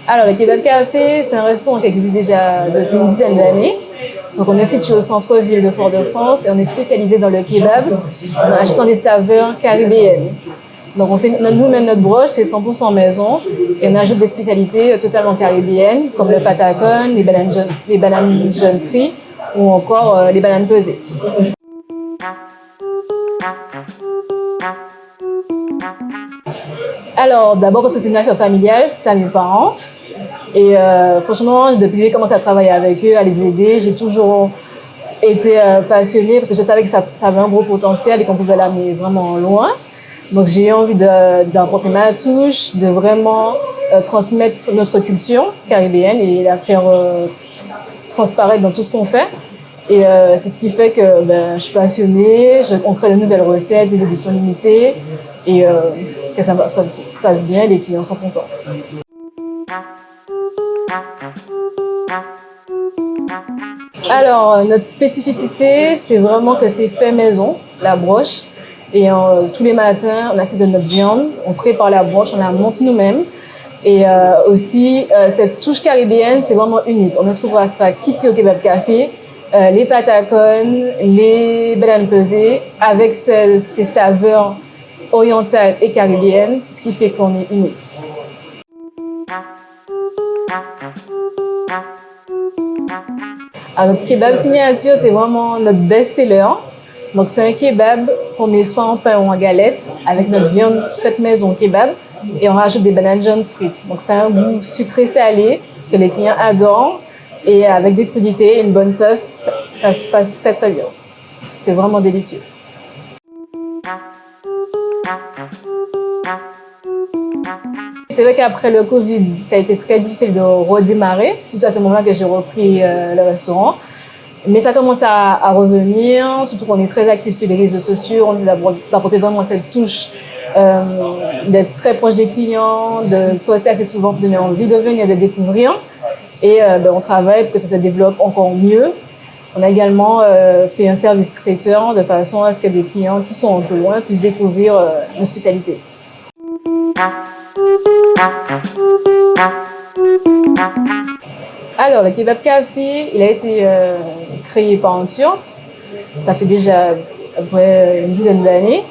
Alors, le Kebab Café, c'est un restaurant qui existe déjà depuis une dizaine d'années. Donc, on est situé au centre-ville de Fort-de-France et on est spécialisé dans le kebab en ajoutant des saveurs caribéennes. Donc, on fait nous-mêmes notre broche, c'est 100% maison et on ajoute des spécialités totalement caribéennes comme le patacon, les bananes jaunes frites ou encore les bananes pesées. Alors, d'abord parce que c'est une affaire familiale, c'est à mes parents. Et franchement, depuis que j'ai commencé à travailler avec eux, à les aider, j'ai toujours été passionnée parce que je savais que ça avait un gros potentiel et qu'on pouvait l'amener vraiment loin. Donc, j'ai eu envie d'apporter ma touche, de vraiment transmettre notre culture caribéenne et la faire transparaître dans tout ce qu'on fait. Et c'est ce qui fait que je suis passionnée, on crée de nouvelles recettes, des éditions limitées et que ça passe bien, les clients sont contents. Alors, notre spécificité, c'est vraiment que c'est fait maison, la broche. Et tous les matins, on assaisonne notre viande, on prépare la broche, on la monte nous-mêmes. Et aussi, cette touche caribéenne, c'est vraiment unique. On ne trouvera ça qu'ici au Kebab Café. Les patacons, les bananes pesées, avec ces saveurs orientales et caribéennes, c'est ce qui fait qu'on est unique. Alors, notre kebab signature, c'est vraiment notre best-seller. Donc, c'est un kebab qu'on met soit en pain ou en galette avec notre viande faite maison kebab et on rajoute des bananes jaunes frites. Donc, c'est un goût sucré-salé que les clients adorent et avec des crudités et une bonne sauce, ça se passe très très bien. C'est vraiment délicieux. C'est vrai qu'après le Covid, ça a été très difficile de redémarrer. C'est surtout à ce moment-là que j'ai repris le restaurant. Mais ça commence à revenir, surtout qu'on est très actifs sur les réseaux sociaux. On essaie d'apporter vraiment cette touche, d'être très proche des clients, de poster assez souvent pour donner envie de venir, de découvrir. Et on travaille pour que ça se développe encore mieux. On a également fait un service traiteur de façon à ce que les clients qui sont un peu loin puissent découvrir nos spécialités. Alors, le Kebab Café, il a été créé par un Turc. Ça fait déjà à peu près une dizaine d'années.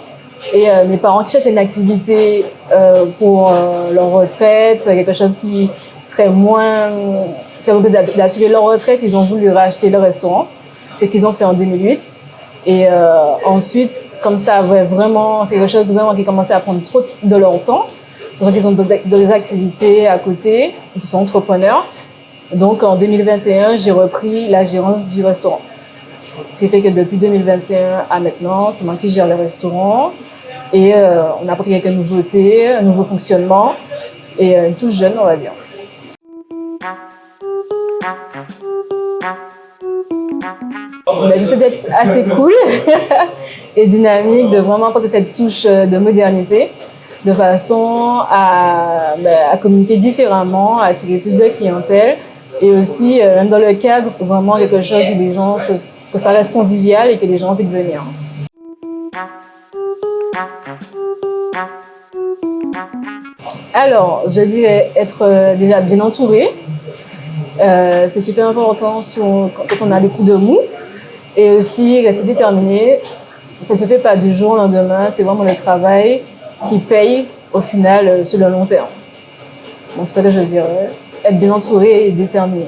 Et mes parents qui cherchaient une activité pour leur retraite, quelque chose qui serait moins... qui permettrait d'assurer leur retraite, ils ont voulu racheter le restaurant. C'est ce qu'ils ont fait en 2008. Et ensuite, comme ça avait vraiment... c'est quelque chose vraiment qui commençait à prendre trop de leur temps. Sachant qu'ils ont des activités à côté, ils sont entrepreneurs. Donc, en 2021, j'ai repris la gérance du restaurant. Ce qui fait que depuis 2021 à maintenant, c'est moi qui gère le restaurant. Et on a apporté quelques nouveautés, un nouveau fonctionnement et une touche jeune, on va dire. J'essaie d'être assez cool et dynamique, de vraiment apporter cette touche de modernité, de façon à communiquer différemment, à attirer plus de clientèle. Et aussi, même dans le cadre, vraiment quelque chose où les gens, que ça reste convivial et que les gens ont envie de venir. Alors, je dirais être déjà bien entouré. C'est super important, surtout quand on a des coups de mou. Et aussi, rester déterminé. Ça ne se fait pas du jour au lendemain. C'est vraiment le travail qui paye au final sur le long terme. Donc, c'est ça que je dirais. Être bien entouré et déterminé.